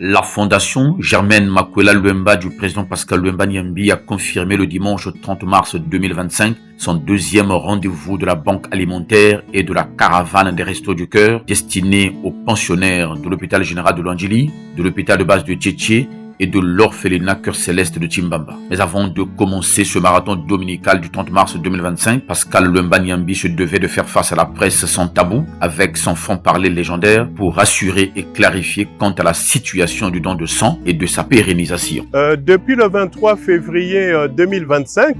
La fondation Germaine Makwela Luemba du président Pascal Luemba Nyambi a confirmé le dimanche 30 mars 2025 son deuxième rendez-vous de la banque alimentaire et de la caravane des Restos du Cœur destinée aux pensionnaires de l'hôpital général de Luandjili, de l'hôpital de base de Tchétché et de l'orphelinat Cœur Céleste de Timbamba. Mais avant de commencer ce marathon dominical du 30 mars 2025, Pascal Luemba Nyambi se devait de faire face à la presse sans tabou, avec son franc-parler légendaire, pour rassurer et clarifier quant à la situation du don de sang et de sa pérennisation. Depuis le 23 février 2025,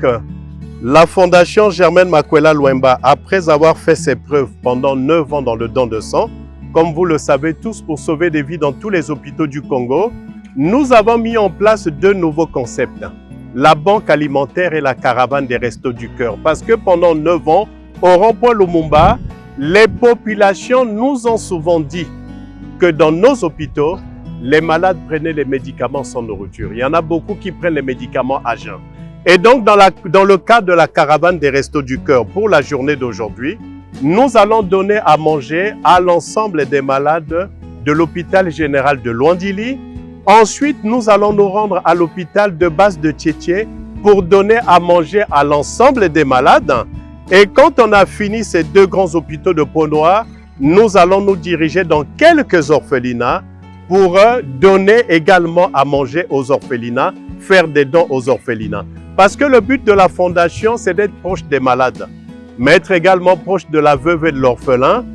la fondation Germaine Makwela Luemba, après avoir fait ses preuves pendant 9 ans dans le don de sang, comme vous le savez tous, pour sauver des vies dans tous les hôpitaux du Congo, nous avons mis en place 2 nouveaux concepts, la banque alimentaire et la caravane des Restos du Cœur. Parce que pendant 9 ans, au rond-point Lumumba, les populations nous ont souvent dit que dans nos hôpitaux, les malades prenaient les médicaments sans nourriture. Il y en a beaucoup qui prennent les médicaments à jeun. Et donc, dans le cadre de la caravane des Restos du Cœur, pour la journée d'aujourd'hui, nous allons donner à manger à l'ensemble des malades de l'hôpital général de Luandjili. Ensuite, nous allons nous rendre à l'hôpital de base de Tchétché pour donner à manger à l'ensemble des malades. Et quand on a fini ces 2 grands hôpitaux de Pont-Noir, nous allons nous diriger dans quelques orphelinats pour donner également à manger aux orphelinats, faire des dons aux orphelinats. Parce que le but de la fondation, c'est d'être proche des malades, mais être également proche de la veuve et de l'orphelin,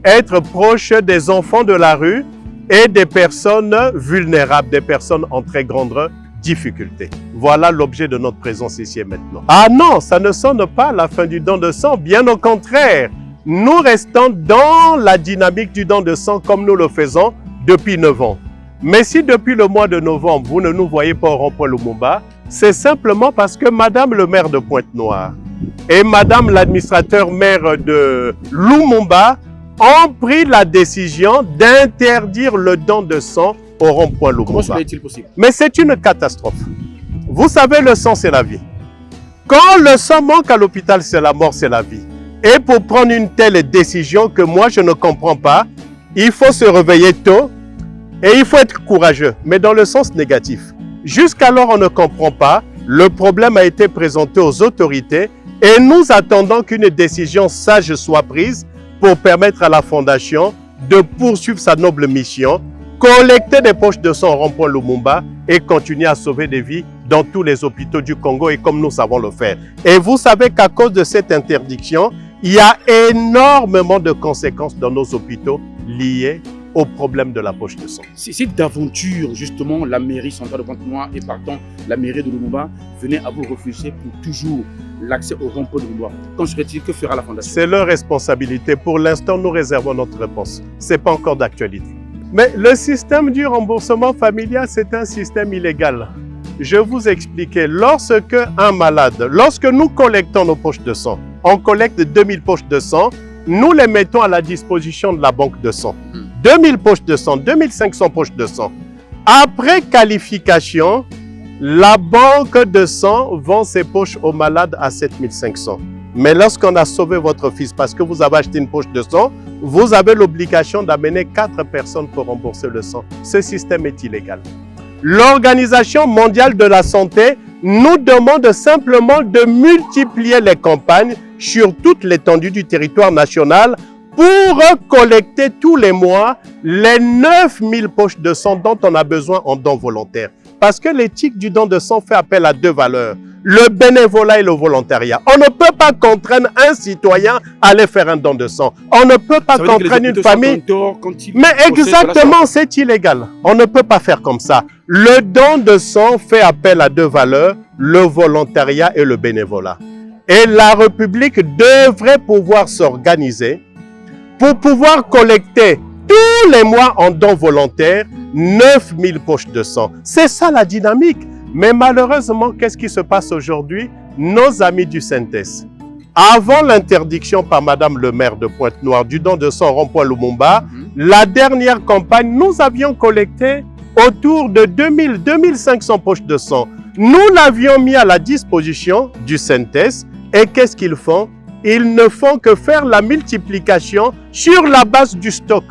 être proche des enfants de la rue, et des personnes vulnérables, des personnes en très grande difficulté. Voilà l'objet de notre présence ici et maintenant. Ah non, ça ne sonne pas la fin du don de sang, bien au contraire. Nous restons dans la dynamique du don de sang comme nous le faisons depuis 9 ans. Mais si depuis le mois de novembre, vous ne nous voyez pas au rond-point Lumumba, c'est simplement parce que Madame le maire de Pointe-Noire et Madame l'administrateur maire de Lumumba ont pris la décision d'interdire le don de sang au rond-point Lumumba. Comment cela est-il possible? Mais c'est une catastrophe. Vous savez, le sang, c'est la vie. Quand le sang manque à l'hôpital, c'est la mort, c'est la vie. Et pour prendre une telle décision que moi, je ne comprends pas, il faut se réveiller tôt et il faut être courageux, mais dans le sens négatif. Jusqu'alors, on ne comprend pas. Le problème a été présenté aux autorités et nous attendons qu'une décision sage soit prise pour permettre à la fondation de poursuivre sa noble mission, collecter des poches de sang au rond-point Lumumba et continuer à sauver des vies dans tous les hôpitaux du Congo et comme nous savons le faire. Et vous savez qu'à cause de cette interdiction, il y a énormément de conséquences dans nos hôpitaux liées au problème de la poche de sang. Si d'aventure, justement, la mairie centrale de Pointe-Noire et partant la mairie de Lumumba venait à vous refuser pour toujours l'accès au rond-point de Lumumba, quand serait-il, que fera la fondation? C'est leur responsabilité. Pour l'instant, nous réservons notre réponse. Ce n'est pas encore d'actualité. Mais le système du remboursement familial, c'est un système illégal. Je vous expliquais, lorsque nous collectons nos poches de sang, on collecte 2000 poches de sang, nous les mettons à la disposition de la banque de sang. 2000 poches de sang, 2500 poches de sang. Après qualification, la banque de sang vend ses poches aux malades à 7500. Mais lorsqu'on a sauvé votre fils parce que vous avez acheté une poche de sang, vous avez l'obligation d'amener 4 personnes pour rembourser le sang. Ce système est illégal. L'Organisation mondiale de la santé nous demande simplement de multiplier les campagnes sur toute l'étendue du territoire national pour collecter tous les mois les 9000 poches de sang dont on a besoin en don volontaire. Parce que l'éthique du don de sang fait appel à 2 valeurs, le bénévolat et le volontariat. On ne peut pas contraindre un citoyen à aller faire un don de sang. On ne peut pas contraindre une famille. Mais exactement, c'est illégal. On ne peut pas faire comme ça. Le don de sang fait appel à 2 valeurs, le volontariat et le bénévolat. Et la République devrait pouvoir s'organiser pour pouvoir collecter tous les mois en dons volontaires 9000 poches de sang. C'est ça la dynamique. Mais malheureusement, qu'est-ce qui se passe aujourd'hui? Nos amis du Synthèse, avant l'interdiction par Madame le maire de Pointe-Noire du don de sang rond-point Lumumba, la dernière campagne, nous avions collecté autour de 2500 poches de sang. Nous l'avions mis à la disposition du Synthèse. Et qu'est-ce qu'ils font? Ils ne font que faire la multiplication sur la base du stock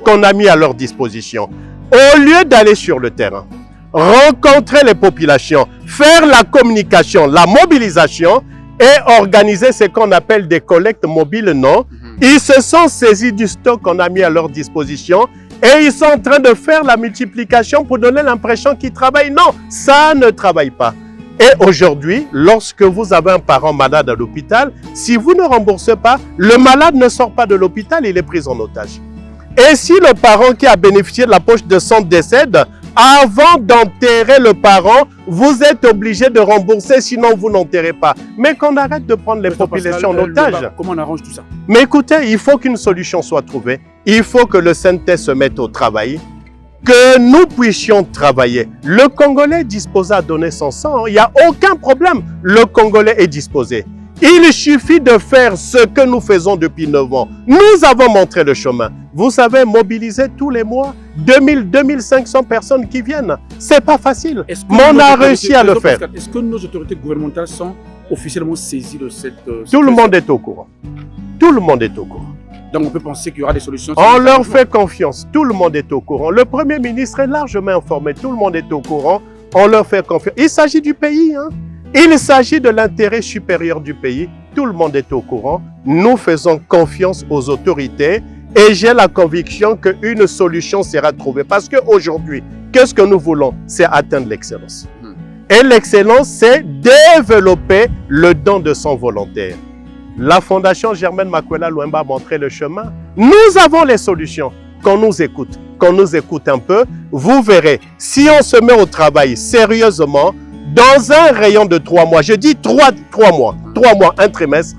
qu'on a mis à leur disposition. Au lieu d'aller sur le terrain, rencontrer les populations, faire la communication, la mobilisation et organiser ce qu'on appelle des collectes mobiles, non. Ils se sont saisis du stock qu'on a mis à leur disposition et ils sont en train de faire la multiplication pour donner l'impression qu'ils travaillent. Non, ça ne travaille pas. Et aujourd'hui, lorsque vous avez un parent malade à l'hôpital, si vous ne remboursez pas, le malade ne sort pas de l'hôpital, il est pris en otage. Et si le parent qui a bénéficié de la poche de sang décède, avant d'enterrer le parent, vous êtes obligé de rembourser, sinon vous n'enterrez pas. Mais qu'on arrête de prendre les populations en otage. Comment on arrange tout ça? Mais écoutez, il faut qu'une solution soit trouvée. Il faut que le CNT se mette au travail, que nous puissions travailler. Le Congolais est disposé à donner son sang. Il n'y a aucun problème. Le Congolais est disposé. Il suffit de faire ce que nous faisons depuis 9 ans. Nous avons montré le chemin. Vous savez, mobiliser tous les mois 2500 personnes qui viennent. C'est pas facile. Mais on a réussi à le faire. Est-ce que nos autorités gouvernementales sont officiellement saisies de cette... Tout le monde est au courant. Tout le monde est au courant. Donc on peut penser qu'il y aura des solutions. On leur fait confiance. Tout le monde est au courant. Le Premier ministre est largement informé. Tout le monde est au courant. On leur fait confiance. Il s'agit du pays, hein. Il s'agit de l'intérêt supérieur du pays. Tout le monde est au courant. Nous faisons confiance aux autorités et j'ai la conviction qu'une solution sera trouvée. Parce qu'aujourd'hui, qu'est-ce que nous voulons? C'est atteindre l'excellence. Et l'excellence, c'est développer le don de sang volontaire. La Fondation Germaine Makwela Lwemba a montré le chemin. Nous avons les solutions. Qu'on nous écoute un peu, vous verrez, si on se met au travail sérieusement, dans un rayon de 3 mois, je dis 3 mois, un trimestre,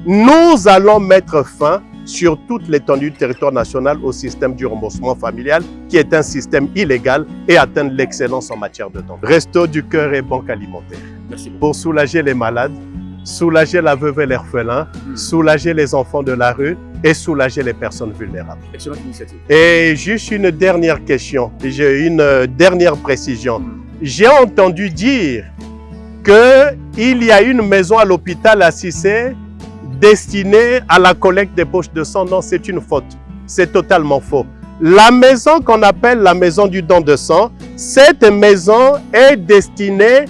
nous allons mettre fin sur toute l'étendue du territoire national au système du remboursement familial, qui est un système illégal, et atteindre l'excellence en matière de don. Resto du cœur et banque alimentaire. Merci beaucoup. Pour soulager les malades, soulager la veuve et l'orphelin, soulager les enfants de la rue et soulager les personnes vulnérables. Excellente initiative. Et juste une dernière question, j'ai une dernière précision. J'ai entendu dire qu'il y a une maison à l'hôpital à Cissé destinée à la collecte des poches de sang. Non, c'est une faute. C'est totalement faux. La maison qu'on appelle la maison du don de sang, cette maison est destinée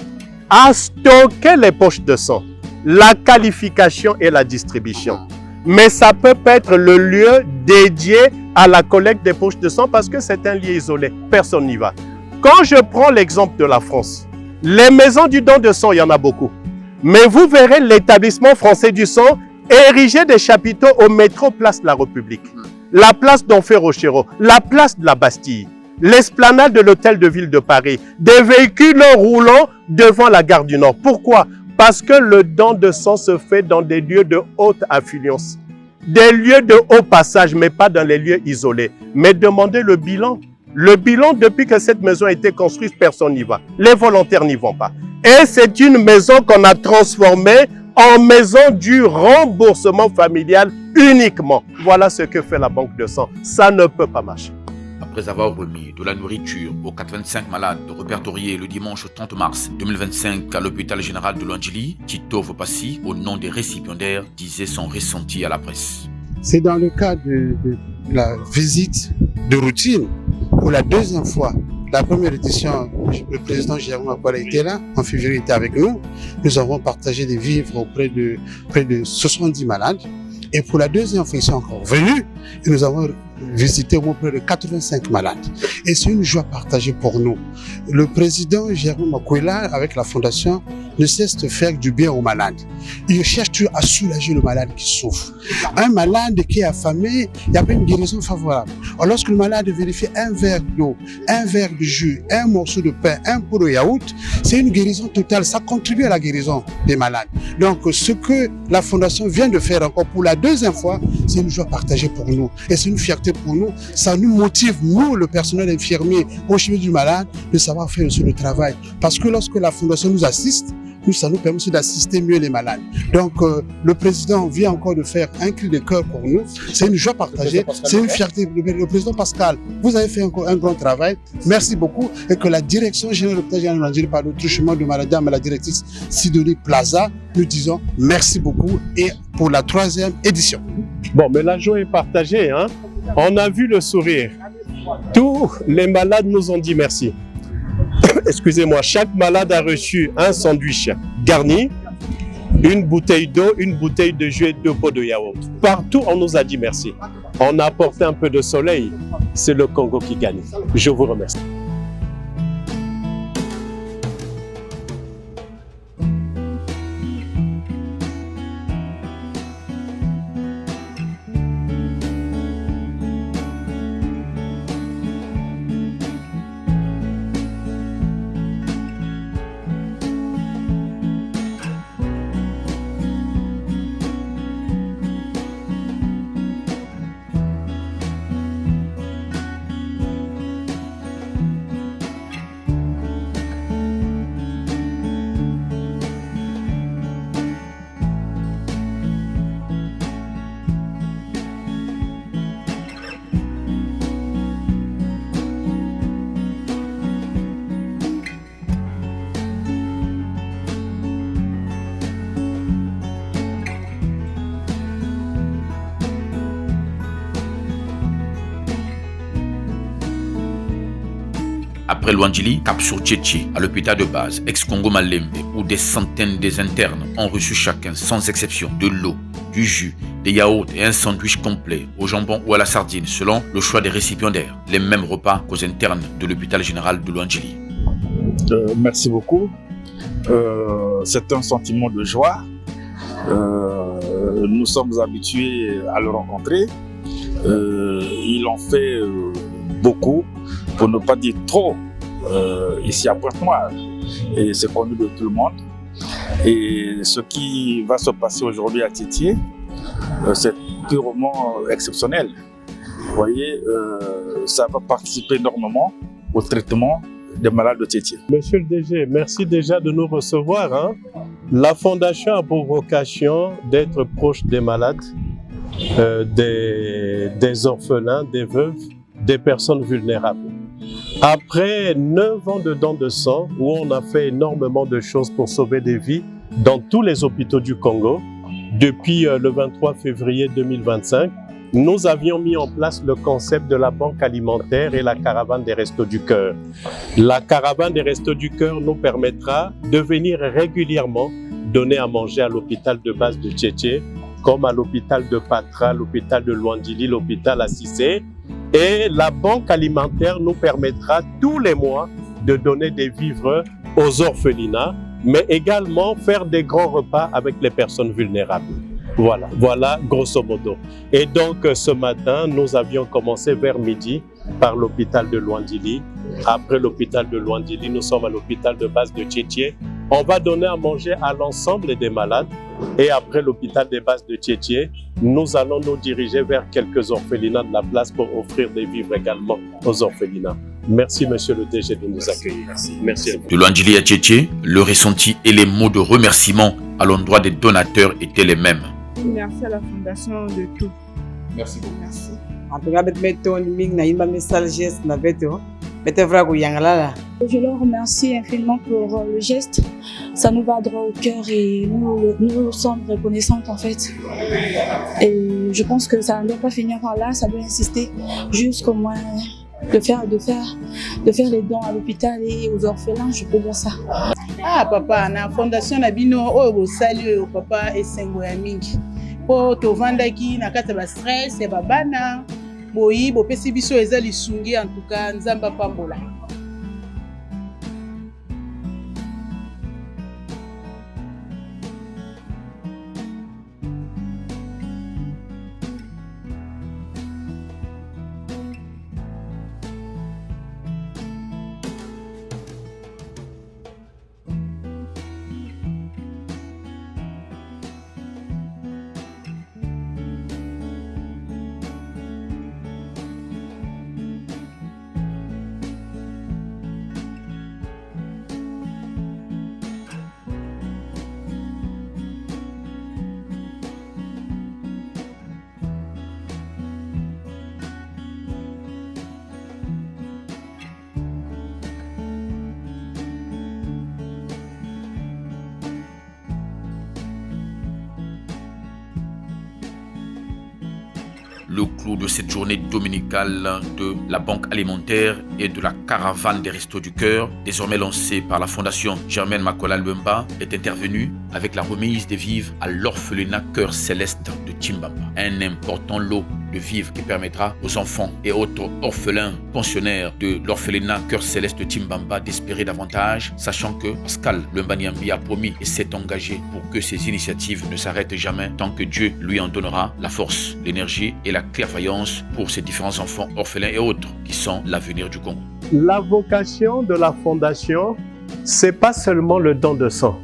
à stocker les poches de sang, la qualification et la distribution. Mais ça peut être le lieu dédié à la collecte des poches de sang parce que c'est un lieu isolé. Personne n'y va. Quand je prends l'exemple de la France, les maisons du don de sang, il y en a beaucoup. Mais vous verrez l'établissement français du sang ériger des chapiteaux au métro Place de la République, la place d'Enfer Rochero, la place de la Bastille, l'esplanade de l'hôtel de ville de Paris, des véhicules roulants devant la gare du Nord. Pourquoi? Parce que le don de sang se fait dans des lieux de haute affluence, des lieux de haut passage, mais pas dans les lieux isolés. Mais demandez le bilan. Le bilan, depuis que cette maison a été construite, personne n'y va. Les volontaires n'y vont pas. Et c'est une maison qu'on a transformée en maison du remboursement familial uniquement. Voilà ce que fait la banque de sang. Ça ne peut pas marcher. Après avoir remis de la nourriture aux 85 malades répertoriés le dimanche 30 mars 2025 à l'hôpital général de Lwandjili, Tito Vopassi, au nom des récipiendaires, disait son ressenti à la presse. C'est dans le cadre de la visite de routine pour la deuxième fois. La première édition, le président Germain Makwela était là, en février il était avec nous. Nous avons partagé des vivres auprès de près de 70 malades. Et pour la deuxième fois, ils sont encore venus et nous avons visité au moins près de 85 malades. Et c'est une joie partagée pour nous. Le président Germain Makwela, avec la fondation, ne cesse de faire du bien aux malades. Il cherche toujours à soulager le malade qui souffre. Un malade qui est affamé, il n'y a pas une guérison favorable. Alors, lorsque le malade vérifie un verre d'eau, un verre de jus, un morceau de pain, un pot de yaourt, c'est une guérison totale. Ça contribue à la guérison des malades. Donc, ce que la fondation vient de faire encore pour la deuxième fois, c'est une joie partagée pour nous. Et c'est une fierté pour nous. Ça nous motive, nous, le personnel infirmier, au chevet du malade, de savoir faire aussi le travail. Parce que lorsque la fondation nous assiste, ça nous permet aussi d'assister mieux les malades. Donc, le président vient encore de faire un cri de cœur pour nous. C'est une joie partagée, c'est une fierté. Le président Pascal, vous avez fait encore un grand travail. Merci beaucoup. Et que la direction générale de l'hôpital général de Lwandjili, par le truchement de Madame la directrice Sidonie Plaza, nous disons merci beaucoup et pour la 3e édition. Bon, mais la joie est partagée, hein? On a vu le sourire. Tous les malades nous ont dit merci. Excusez-moi, chaque malade a reçu un sandwich garni, une bouteille d'eau, une bouteille de jus et 2 pots de yaourt. Partout, on nous a dit merci. On a apporté un peu de soleil. C'est le Congo qui gagne. Je vous remercie. Après Luandjili, cap sur Tchétché, à l'hôpital de base, ex-Congo Malembe, où des centaines des internes ont reçu chacun, sans exception, de l'eau, du jus, des yaourts et un sandwich complet, au jambon ou à la sardine, selon le choix des récipiendaires. Les mêmes repas qu'aux internes de l'hôpital général de Luandjili. Merci beaucoup. C'est un sentiment de joie. Nous sommes habitués à le rencontrer. Ils ont fait beaucoup, pour ne pas dire trop, ici à Pointe-Noire. Et c'est connu de tout le monde. Et ce qui va se passer aujourd'hui à Tchétché, c'est purement exceptionnel. Vous voyez, ça va participer énormément au traitement des malades de Tchétché. Monsieur le DG, merci déjà de nous recevoir, hein. La Fondation a pour vocation d'être proche des malades, des orphelins, des veuves, des personnes vulnérables. Après 9 ans de dons de sang, où on a fait énormément de choses pour sauver des vies dans tous les hôpitaux du Congo, depuis le 23 février 2025, nous avions mis en place le concept de la banque alimentaire et la caravane des Restos du Cœur. La caravane des Restos du Cœur nous permettra de venir régulièrement donner à manger à l'hôpital de base de Tchétché, comme à l'hôpital de Patra, l'hôpital de Luandjili, l'hôpital à Cissé. Et la banque alimentaire nous permettra tous les mois de donner des vivres aux orphelinats, mais également faire des grands repas avec les personnes vulnérables. Voilà grosso modo. Et donc ce matin, nous avions commencé vers midi par l'hôpital de Luandjili. Après l'hôpital de Luandjili, nous sommes à l'hôpital de base de Tchétché. On va donner à manger à l'ensemble des malades. Et après l'hôpital de base de Tchétché, nous allons nous diriger vers quelques orphelinats de la place pour offrir des vivres également aux orphelinats. Merci, monsieur le DG, de nous accueillir. Merci à vous. De Luandjili à Tchétché, le ressenti et les mots de remerciement à l'endroit des donateurs étaient les mêmes. Merci à la Fondation de tout. Merci beaucoup. Merci. En tout cas, je leur remercie infiniment pour le geste. Ça nous va droit au cœur et nous sommes reconnaissantes en fait. Et je pense que ça ne doit pas finir par là, ça doit insister jusqu'au moins de faire les dons à l'hôpital et aux orphelins, je peux dire ça. Ah papa, na fondation na bino oyo bosali oyo papa esengo ya mingi. Po tovandaki na kati ya stress ya babana. Boyi bopesi biso eza lisungi en tout cas nzamba pambola. le clou de cette journée dominicale de la Banque alimentaire et de la caravane des Restos du Cœur, désormais lancée par la Fondation Germaine Makola Luemba, est intervenue avec la remise des vivres à l'orphelinat Cœur Céleste de Timbamba. Un important lot de vivres qui permettra aux enfants et autres orphelins pensionnaires de l'orphelinat Cœur Céleste de Timbamba d'espérer davantage, sachant que Pascal Luemba Nyambi a promis et s'est engagé pour que ces initiatives ne s'arrêtent jamais tant que Dieu lui en donnera la force, l'énergie et la clairvoyance pour ces différents enfants orphelins et autres qui sont l'avenir du Congo. La vocation de la Fondation, c'est pas seulement le don de sang,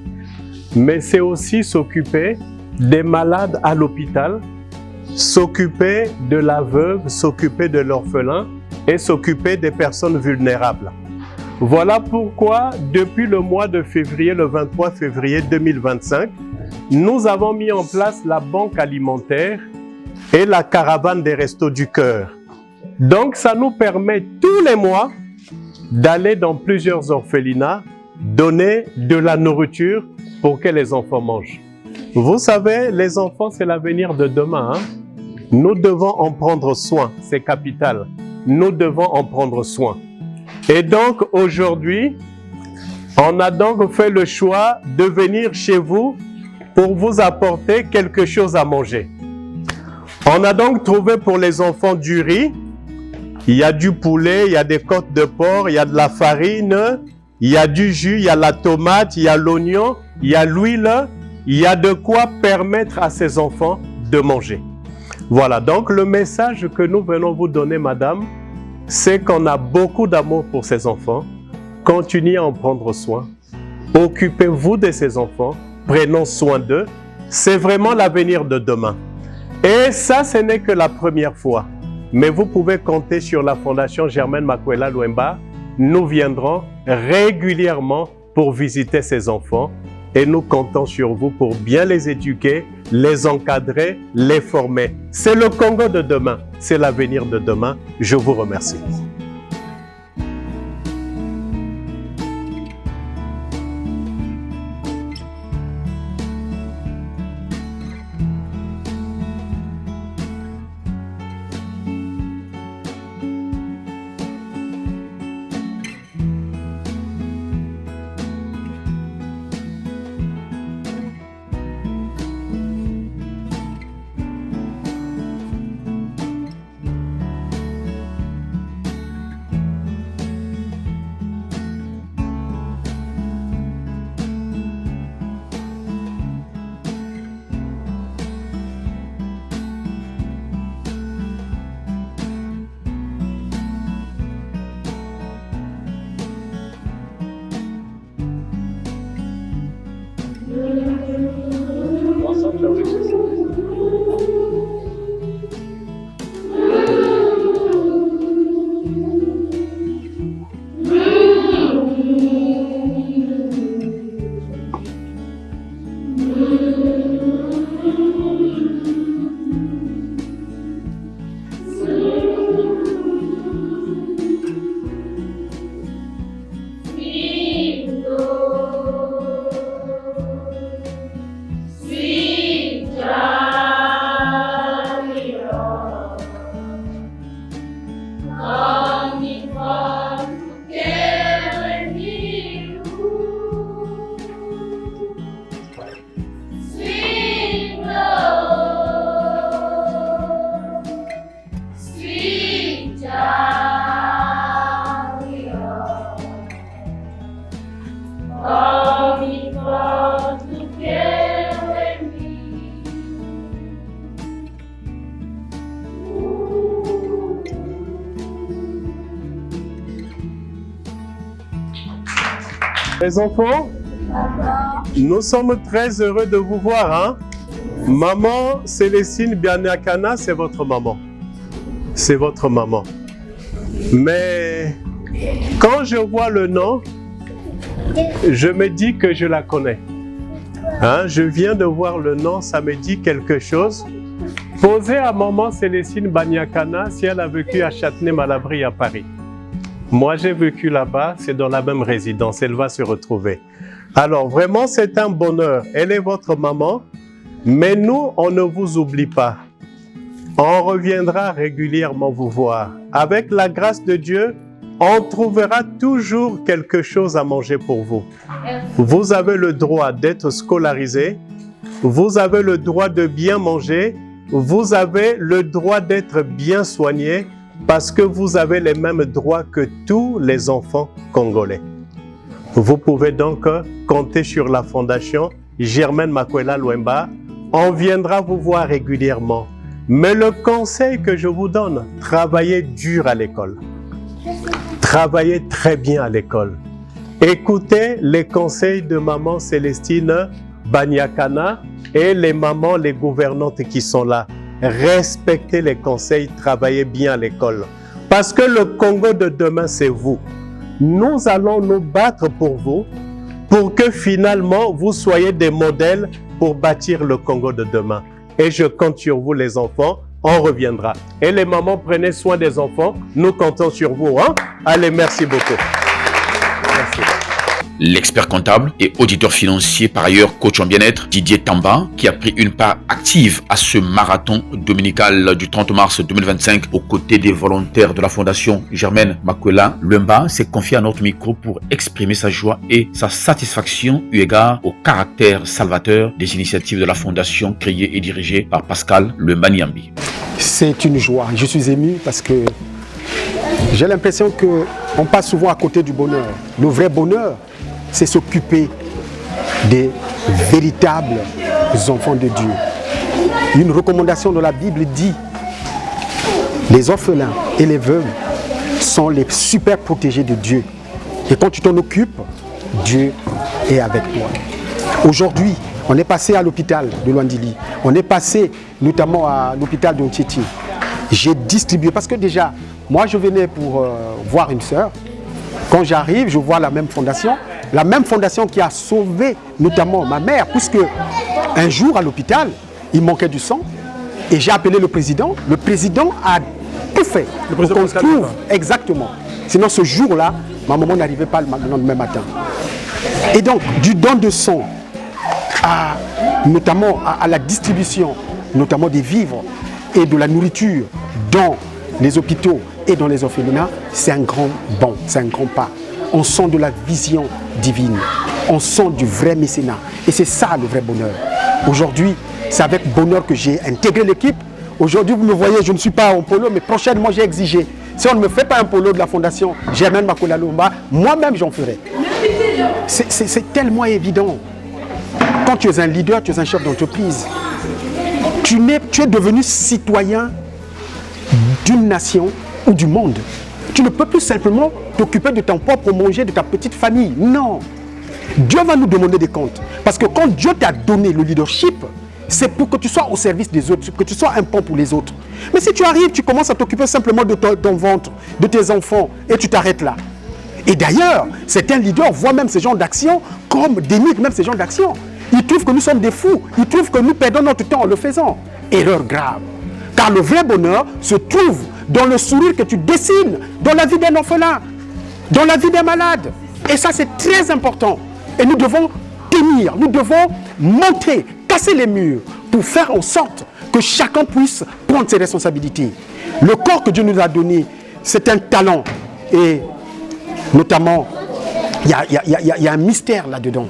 mais c'est aussi s'occuper des malades à l'hôpital, s'occuper de la veuve, s'occuper de l'orphelin et s'occuper des personnes vulnérables. Voilà pourquoi, depuis le mois de février, le 23 février 2025, nous avons mis en place la Banque alimentaire et la caravane des Restos du Cœur. Donc, ça nous permet tous les mois d'aller dans plusieurs orphelinats, donner de la nourriture pour que les enfants mangent. Vous savez, les enfants, c'est l'avenir de demain. Nous devons en prendre soin, c'est capital. Nous devons en prendre soin. Et donc, aujourd'hui, on a donc fait le choix de venir chez vous pour vous apporter quelque chose à manger. On a donc trouvé pour les enfants du riz. Il y a du poulet, il y a des côtes de porc, il y a de la farine, il y a du jus, il y a la tomate, il y a l'oignon, il y a l'huile. Il y a de quoi permettre à ces enfants de manger. Voilà, donc le message que nous venons vous donner, madame, c'est qu'on a beaucoup d'amour pour ces enfants. Continuez à en prendre soin. Occupez-vous de ces enfants. Prenons soin d'eux. C'est vraiment l'avenir de demain. Et ça, ce n'est que la première fois. Mais vous pouvez compter sur la Fondation Germaine Makola Luemba. Nous viendrons régulièrement pour visiter ces enfants. Et nous comptons sur vous pour bien les éduquer, les encadrer, les former. C'est le Congo de demain, c'est l'avenir de demain. Je vous remercie. Les enfants, nous sommes très heureux de vous voir. Hein? Maman Célestine Bianiakana, c'est votre maman. C'est votre maman. Mais quand je vois le nom, je me dis que je la connais. Hein? Je viens de voir le nom, ça me dit quelque chose. Posez à maman Célestine Bianiakana si elle a vécu à Châtenay-Malabry à Paris. Moi, j'ai vécu là-bas, c'est dans la même résidence, elle va se retrouver. Alors, vraiment, c'est un bonheur. Elle est votre maman, mais nous, on ne vous oublie pas. On reviendra régulièrement vous voir. Avec la grâce de Dieu, on trouvera toujours quelque chose à manger pour vous. Vous avez le droit d'être scolarisé, vous avez le droit de bien manger, vous avez le droit d'être bien soigné parce que vous avez les mêmes droits que tous les enfants congolais. Vous pouvez donc compter sur la Fondation Germaine Makwela Lwemba. On viendra vous voir régulièrement. Mais le conseil que je vous donne, travaillez dur à l'école. Travaillez très bien à l'école. Écoutez les conseils de maman Célestine Banyakana et les mamans, les gouvernantes qui sont là. Respectez les conseils, travaillez bien à l'école. Parce que le Congo de demain, c'est vous. Nous allons nous battre pour vous, pour que finalement vous soyez des modèles pour bâtir le Congo de demain. Et je compte sur vous les enfants, on reviendra. Et les mamans, prenez soin des enfants, nous comptons sur vous. Hein? Allez, merci beaucoup. Merci. L'expert comptable et auditeur financier, par ailleurs coach en bien-être, Didier Tamba, qui a pris une part active à ce marathon dominical du 30 mars 2025 aux côtés des volontaires de la Fondation Germaine Makwela Lwemba, s'est confié à notre micro pour exprimer sa joie et sa satisfaction eu égard au caractère salvateur des initiatives de la Fondation créée et dirigée par Pascal Lwemba Nyambi. C'est une joie. Je suis ému parce que j'ai l'impression qu'on passe souvent à côté du bonheur. Le vrai bonheur, c'est s'occuper des véritables enfants de Dieu. Une recommandation de la Bible dit les orphelins et les veuves sont les super protégés de Dieu. Et quand tu t'en occupes, Dieu est avec toi. Aujourd'hui, on est passé à l'hôpital de Luandili. On est passé notamment à l'hôpital de Ntchiti. J'ai distribué, parce que déjà, moi je venais pour voir une sœur. Quand j'arrive, je vois la même fondation qui a sauvé notamment ma mère, puisque un jour à l'hôpital, il manquait du sang, et j'ai appelé le président. Le président a tout fait. Le président qu'on trouve exactement. Sinon ce jour-là, ma maman n'arrivait pas le lendemain matin. Et donc, du don de sang, notamment à la distribution, notamment des vivres et de la nourriture dans les hôpitaux et dans les orphelinats, c'est un grand bond, c'est un grand pas. On sent de la vision divine, on sent du vrai mécénat. Et c'est ça le vrai bonheur. Aujourd'hui, c'est avec bonheur que j'ai intégré l'équipe. Aujourd'hui, vous me voyez, je ne suis pas en polo, mais prochainement, j'ai exigé. Si on ne me fait pas un polo de la Fondation Germaine Makwela Lwemba, moi-même, j'en ferai. C'est tellement évident. Quand tu es un leader, tu es un chef d'entreprise, tu es devenu citoyen d'une nation ou du monde. Tu ne peux plus simplement t'occuper de ton propre manger, de ta petite famille. Non. Dieu va nous demander des comptes. Parce que quand Dieu t'a donné le leadership, c'est pour que tu sois au service des autres, que tu sois un pont pour les autres. Mais si tu arrives, tu commences à t'occuper simplement de ton ventre, de tes enfants, et tu t'arrêtes là. Et d'ailleurs, certains leaders voient même ces genres d'actions comme dénigrent même ces genres d'actions. Ils trouvent que nous sommes des fous. Ils trouvent que nous perdons notre temps en le faisant. Erreur grave. Car le vrai bonheur se trouve dans le sourire que tu dessines, dans la vie d'un orphelin, dans la vie d'un malade. Et ça, c'est très important. Et nous devons tenir, nous devons monter, casser les murs pour faire en sorte que chacun puisse prendre ses responsabilités. Le corps que Dieu nous a donné, c'est un talent. Et notamment, il y a un mystère là-dedans.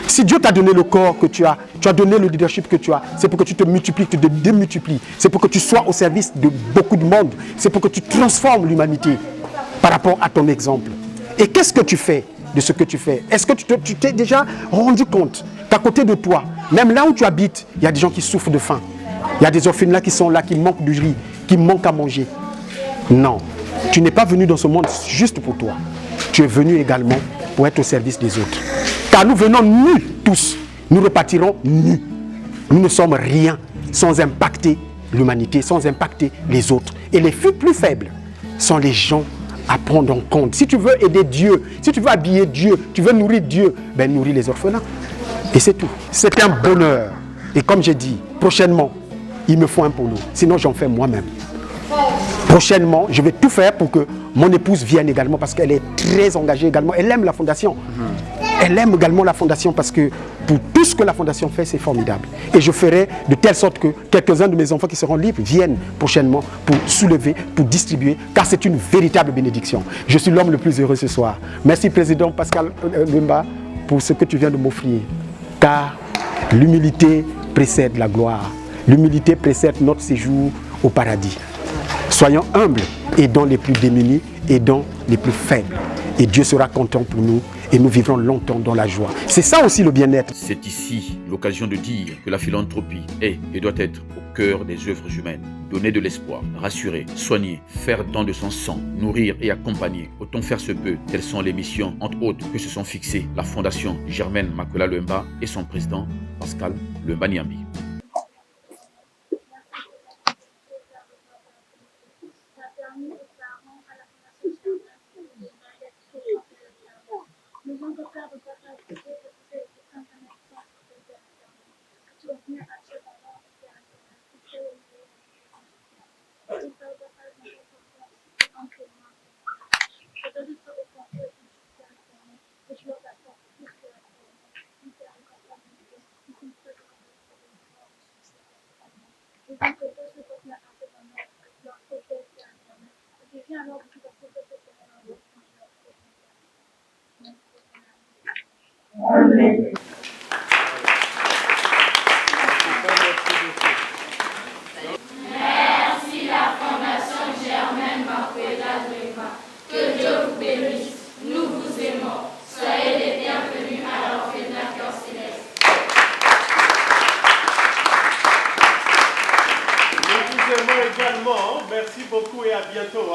Si Dieu t'a donné le corps que tu as donné le leadership que tu as, c'est pour que tu te multiplies, que tu te démultiplies. C'est pour que tu sois au service de beaucoup de monde. C'est pour que tu transformes l'humanité par rapport à ton exemple. Et qu'est-ce que tu fais de ce que tu fais? Est-ce que tu t'es déjà rendu compte qu'à côté de toi, même là où tu habites, il y a des gens qui souffrent de faim. Il y a des orphelins qui sont là, qui manquent du riz, qui manquent à manger. Non, tu n'es pas venu dans ce monde juste pour toi. Tu es venu également pour être au service des autres. Car nous venons nus tous, nous repartirons nus. Nous ne sommes rien sans impacter l'humanité, sans impacter les autres. Et les plus faibles sont les gens à prendre en compte. Si tu veux aider Dieu, si tu veux habiller Dieu, tu veux nourrir Dieu, ben nourris les orphelins. Et c'est tout. C'est un bonheur. Et comme j'ai dit, prochainement, il me faut un polo. Sinon, j'en fais moi-même. Prochainement, je vais tout faire pour que mon épouse vienne également parce qu'elle est très engagée également. Elle aime la fondation. elle aime également la Fondation parce que pour tout ce que la Fondation fait, c'est formidable. Et je ferai de telle sorte que quelques-uns de mes enfants qui seront libres viennent prochainement pour soulever, pour distribuer, car c'est une véritable bénédiction. Je suis l'homme le plus heureux ce soir. Merci, Président Pascal Lwemba, pour ce que tu viens de m'offrir. Car l'humilité précède la gloire. L'humilité précède notre séjour au paradis. Soyons humbles, aidons les plus démunis, aidons les plus faibles. Et Dieu sera content pour nous et nous vivrons longtemps dans la joie. C'est ça aussi le bien-être. C'est ici l'occasion de dire que la philanthropie est et doit être au cœur des œuvres humaines. Donner de l'espoir, rassurer, soigner, faire don de son sang, nourrir et accompagner, autant faire se peut. Telles sont les missions, entre autres, que se sont fixées la Fondation Germaine Makwela Lwemba et son président Pascal Lwemba Nyambi. Amen. Merci la Fondation Germaine Makwela Lwemba. Que Dieu vous bénisse. Nous vous aimons. Soyez les bienvenus à l'orphelinat Cœur Céleste. Nous vous aimons également. Merci beaucoup et à bientôt.